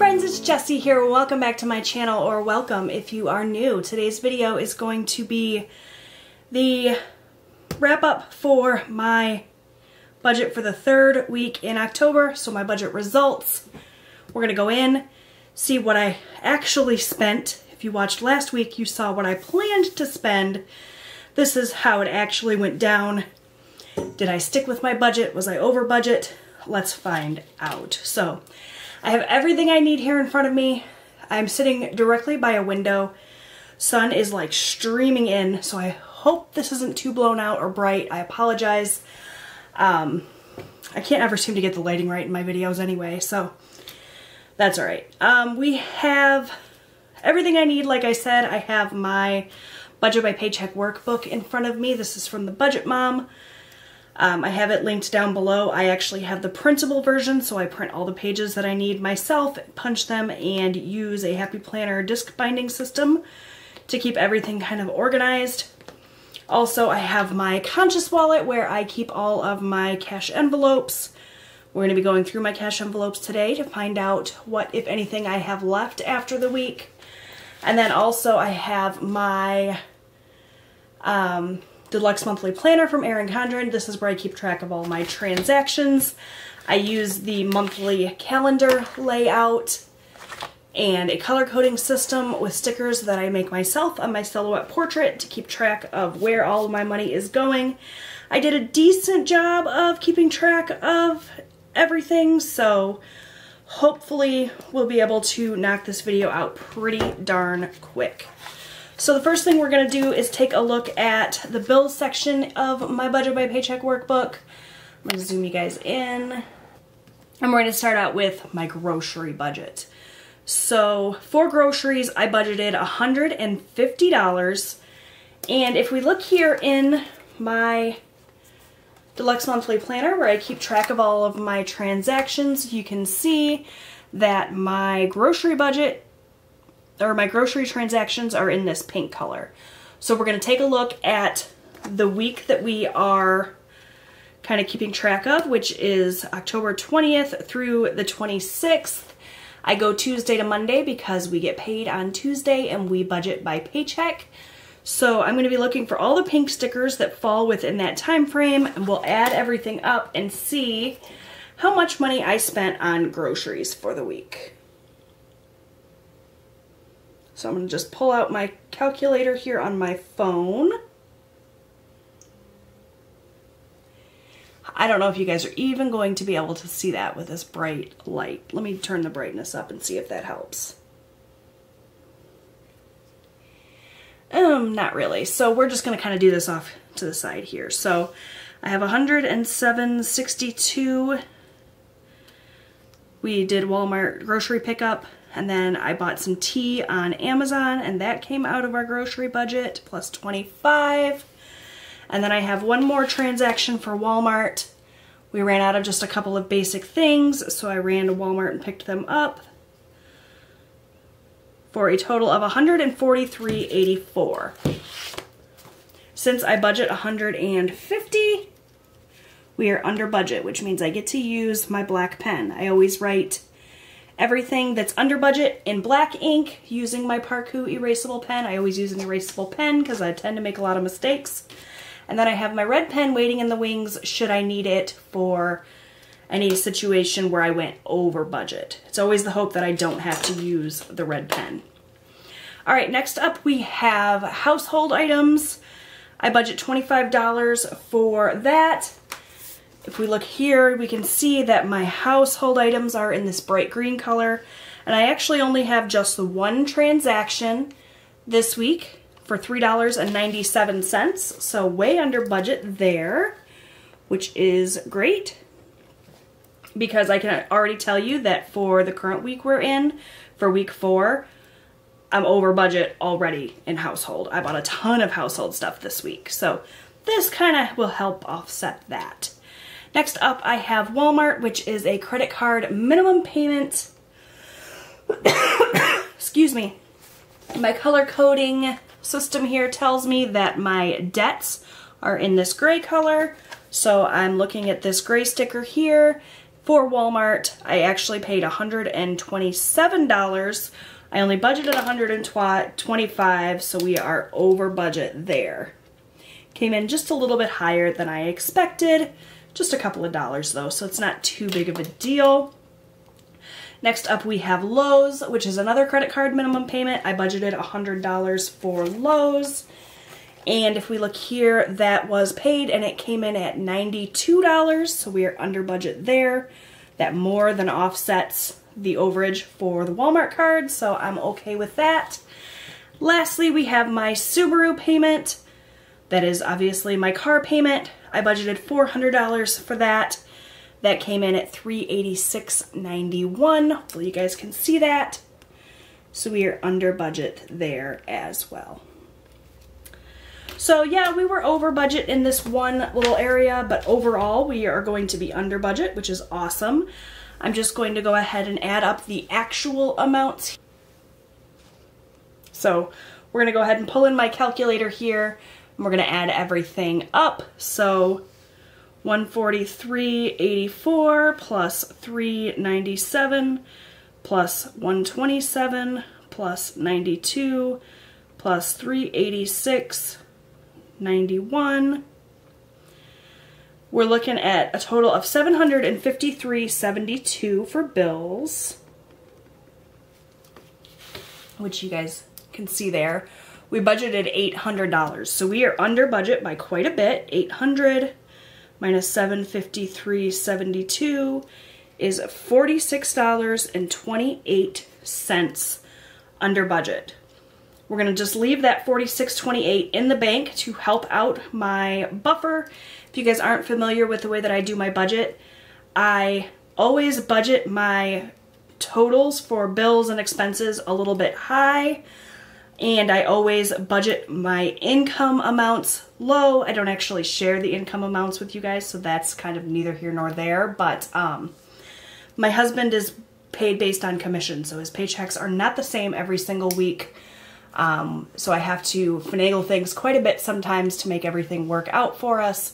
friends, it's Jessie here. Welcome back to my channel, or welcome if you are new. Today's video is going to be the wrap up for my budget for the third week in October. So my budget results. We're gonna go in, see what I actually spent. If you watched last week, you saw what I planned to spend. This is how it actually went down. Did I stick with my budget? Was I over budget? Let's find out. So I have everything I need here in front of me. I'm sitting directly by a window. Sun is like streaming in, so I hope this isn't too blown out or bright. I apologize. I can't ever seem to get the lighting right in my videos anyway, so that's all right. We have everything I need. Like I said, I have my Budget by Paycheck workbook in front of me. This is from the Budget Mom. I have it linked down below. I actually have the printable version, so I print all the pages that I need myself, punch them, and use a Happy Planner disc binding system to keep everything kind of organized. Also, I have my Conscious wallet where I keep all of my cash envelopes. We're going to be going through my cash envelopes today to find out what, if anything, I have left after the week. And then also I have my Deluxe Monthly Planner from Erin Condren. This is where I keep track of all my transactions. I use the monthly calendar layout and a color coding system with stickers that I make myself on my silhouette portrait to keep track of where all of my money is going. I did a decent job of keeping track of everything, so hopefully we'll be able to knock this video out pretty darn quick. So the first thing we're going to do is take a look at the bills section of my Budget by Paycheck workbook. I'm going to zoom you guys in. And we're going to start out with my grocery budget. So for groceries, I budgeted $150. And if we look here in my Deluxe Monthly Planner, where I keep track of all of my transactions, you can see that my grocery budget, or my grocery transactions, are in this pink color. So we're going to take a look at the week that we are kind of keeping track of, which is October 20th through the 26th. I go Tuesday to Monday because we get paid on Tuesday and we budget by paycheck. So I'm going to be looking for all the pink stickers that fall within that time frame, and we'll add everything up and see how much money I spent on groceries for the week. So I'm going to just pull out my calculator here on my phone. I don't know if you guys are even going to be able to see that with this bright light. Let me turn the brightness up and see if that helps. Not really. So we're just going to kind of do this off to the side here. So I have $107.62. We did Walmart grocery pickup. And then I bought some tea on Amazon, and that came out of our grocery budget, plus 25. And then I have one more transaction for Walmart. We ran out of just a couple of basic things, so I ran to Walmart and picked them up for a total of $143.84. Since I budget $150, we are under budget, which means I get to use my black pen. I always write everything that's under budget in black ink using my Parkoo erasable pen. I always use an erasable pen because I tend to make a lot of mistakes. And then I have my red pen waiting in the wings should I need it for any situation where I went over budget. It's always the hope that I don't have to use the red pen. All right, next up we have household items. I budget $25 for that. If we look here, we can see that my household items are in this bright green color, and I actually only have just the one transaction this week for $3.97, so way under budget there, which is great because I can already tell you that for the current week we're in, for week 4, I'm over budget already in household. I bought a ton of household stuff this week, so this kind of will help offset that. Next up, I have Walmart, which is a credit card minimum payment. Excuse me. My color coding system here tells me that my debts are in this gray color. So I'm looking at this gray sticker here. For Walmart, I actually paid $127. I only budgeted $125, so we are over budget there. Came in just a little bit higher than I expected. Just a couple of dollars though, so it's not too big of a deal. Next up we have Lowe's, which is another credit card minimum payment. I budgeted $100 for Lowe's. And if we look here, that was paid and it came in at $92, so we are under budget there. That more than offsets the overage for the Walmart card, so I'm okay with that. Lastly, we have my Subaru payment. That is obviously my car payment. I budgeted $400 for that. That came in at $386.91. Hopefully you guys can see that. So we are under budget there as well. So yeah, we were over budget in this one little area, but overall we are going to be under budget, which is awesome. I'm just going to go ahead and add up the actual amounts. So we're going to go ahead and pull in my calculator here, and we're going to add everything up. So 143.84 plus 397 plus 127 plus 92 plus 386.91. We're looking at a total of $753.72 for bills, which you guys can see there. We budgeted $800, so we are under budget by quite a bit. 800 minus 753.72 is $46.28 under budget. We're going to just leave that $46.28 in the bank to help out my buffer. If you guys aren't familiar with the way that I do my budget, I always budget my totals for bills and expenses a little bit high, and I always budget my income amounts low. I don't actually share the income amounts with you guys, so that's kind of neither here nor there, but my husband is paid based on commission, so his paychecks are not the same every single week. So I have to finagle things quite a bit sometimes to make everything work out for us.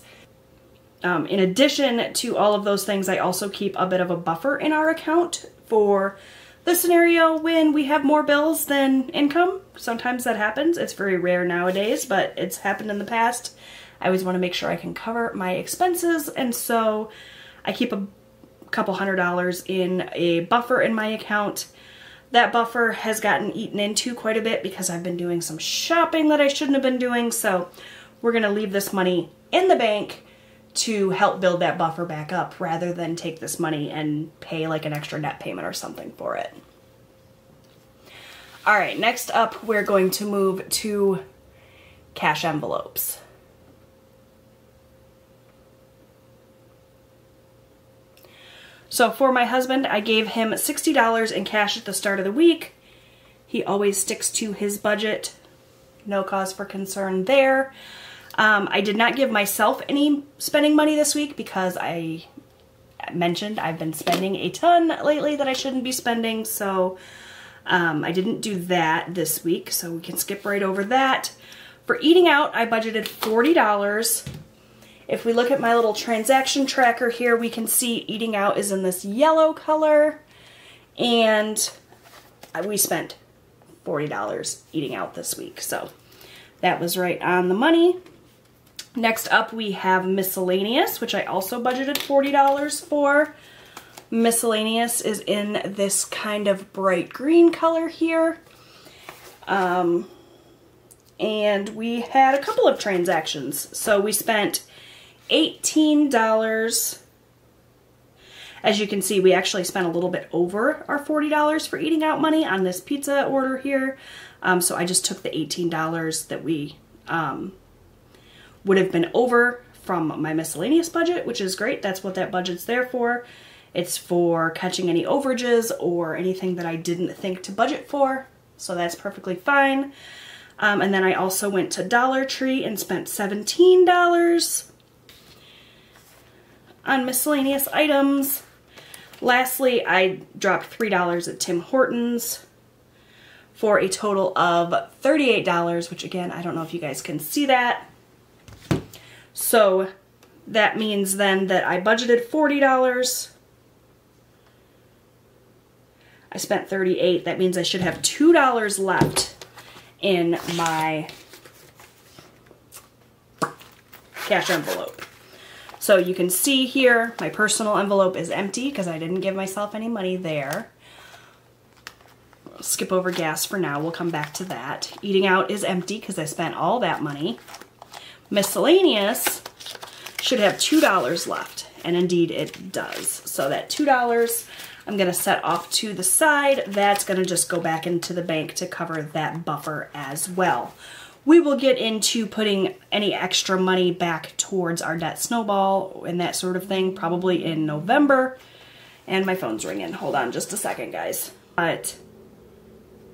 In addition to all of those things, I also keep a bit of a buffer in our account for the scenario when we have more bills than income. Sometimes that happens. It's very rare nowadays, but it's happened in the past. I always want to make sure I can cover my expenses, and so I keep a couple $100 in a buffer in my account. That buffer has gotten eaten into quite a bit because I've been doing some shopping that I shouldn't have been doing, so we're going to leave this money in the bank to help build that buffer back up rather than take this money and pay like an extra net payment or something for it. Alright, next up we're going to move to cash envelopes. So for my husband, I gave him $60 in cash at the start of the week. He always sticks to his budget. No cause for concern there. I did not give myself any spending money this week because I mentioned I've been spending a ton lately that I shouldn't be spending, so I didn't do that this week, so we can skip right over that. For eating out, I budgeted $40. If we look at my little transaction tracker here, we can see eating out is in this yellow color, and we spent $40 eating out this week, so that was right on the money. Next up we have miscellaneous, which I also budgeted $40 for. Miscellaneous is in this kind of bright green color here. And we had a couple of transactions. So we spent $18. As you can see, we actually spent a little bit over our $40 for eating out money on this pizza order here. So I just took the $18 that we would have been over from my miscellaneous budget, which is great. That's what that budget's there for. It's for catching any overages or anything that I didn't think to budget for. So that's perfectly fine. And then I also went to Dollar Tree and spent $17 on miscellaneous items. Lastly, I dropped $3 at Tim Hortons for a total of $38, which again, I don't know if you guys can see that. So that means then that I budgeted $40 I spent $38. That means I should have $2 left in my cash envelope. So you can see here, my personal envelope is empty because I didn't give myself any money there. I'll skip over gas for now. We'll come back to that. Eating out is empty because I spent all that money. Miscellaneous should have $2 left, and indeed it does. So that $2 I'm going to set off to the side. That's going to just go back into the bank to cover that buffer as well. We will get into putting any extra money back towards our debt snowball and that sort of thing probably in November. And my phone's ringing. Hold on just a second, guys. But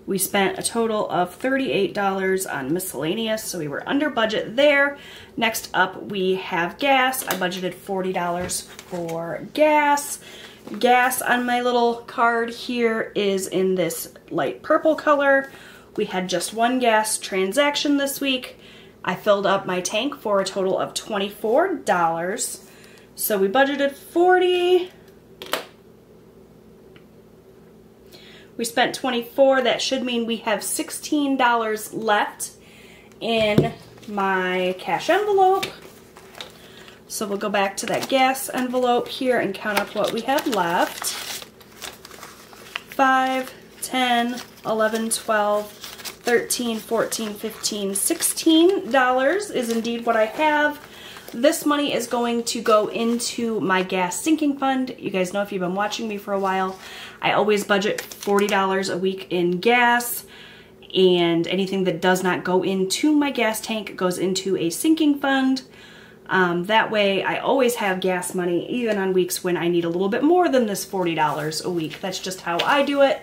we spent a total of $38 on miscellaneous, so we were under budget there. Next up, we have gas. I budgeted $40 for gas. Gas on my little card here is in this light purple color. We had just one gas transaction this week. I filled up my tank for a total of $24. So we budgeted $40. We spent $24. That should mean we have $16 left in my cash envelope. So we'll go back to that gas envelope here and count up what we have left. 5, 10, 11, 12, 13, 14, 15, $16 is indeed what I have. This money is going to go into my gas sinking fund. You guys know if you've been watching me for a while, I always budget $40 a week in gas, and anything that does not go into my gas tank goes into a sinking fund. That way I always have gas money, even on weeks when I need a little bit more than this $40 a week. That's just how I do it.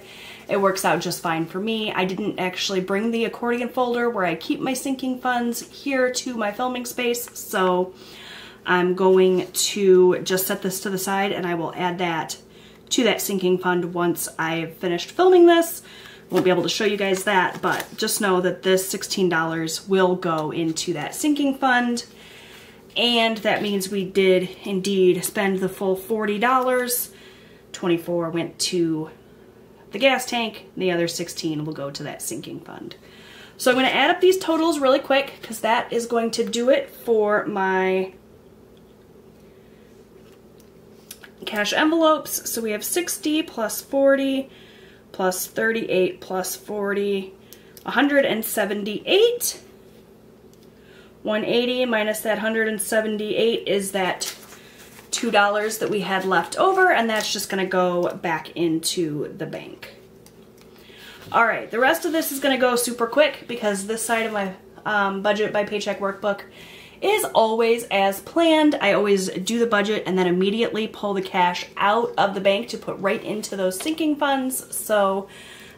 It works out just fine for me. I didn't actually bring the accordion folder where I keep my sinking funds here to my filming space, so I'm going to just set this to the side and I will add that to that sinking fund once I've finished filming this. Won't be able to show you guys that, but just know that this $16 will go into that sinking fund. And that means we did indeed spend the full $40. 24 went to the gas tank, and the other 16 will go to that sinking fund. So I'm going to add up these totals really quick because that is going to do it for my cash envelopes. So we have 60 plus 40 plus 38 plus 40, 178. 180 minus that 178 is that $2 that we had left over, and that's just going to go back into the bank. All right, the rest of this is going to go super quick because this side of my budget by paycheck workbook is always as planned. I always do the budget and then immediately pull the cash out of the bank to put right into those sinking funds. So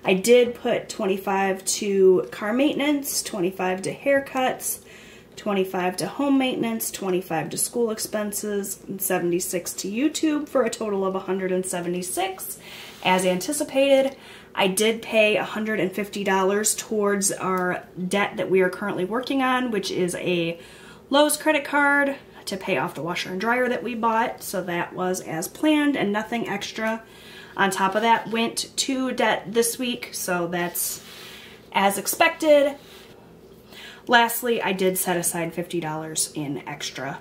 I did put 25 to car maintenance, 25 to haircuts, 25 to home maintenance, 25 to school expenses, and 76 to YouTube for a total of 176. As anticipated, I did pay $150 towards our debt that we are currently working on, which is a Lowe's credit card to pay off the washer and dryer that we bought. So that was as planned, and nothing extra on top of that went to debt this week. So that's as expected. Lastly, I did set aside $50 in extra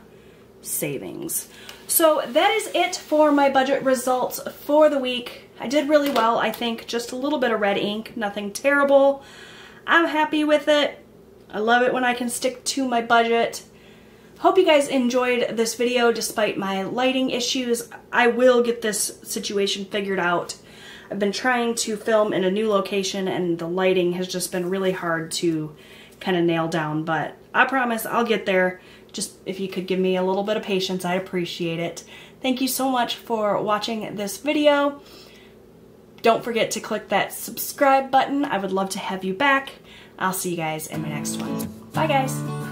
savings. So that is it for my budget results for the week. I did really well, I think. Just a little bit of red ink, nothing terrible. I'm happy with it. I love it when I can stick to my budget. Hope you guys enjoyed this video despite my lighting issues. I will get this situation figured out. I've been trying to film in a new location and the lighting has just been really hard to kind of nail down, but I promise I'll get there. Just if you could give me a little bit of patience, I'd appreciate it. Thank you so much for watching this video. Don't forget to click that subscribe button. I would love to have you back. I'll see you guys in my next one. Bye guys.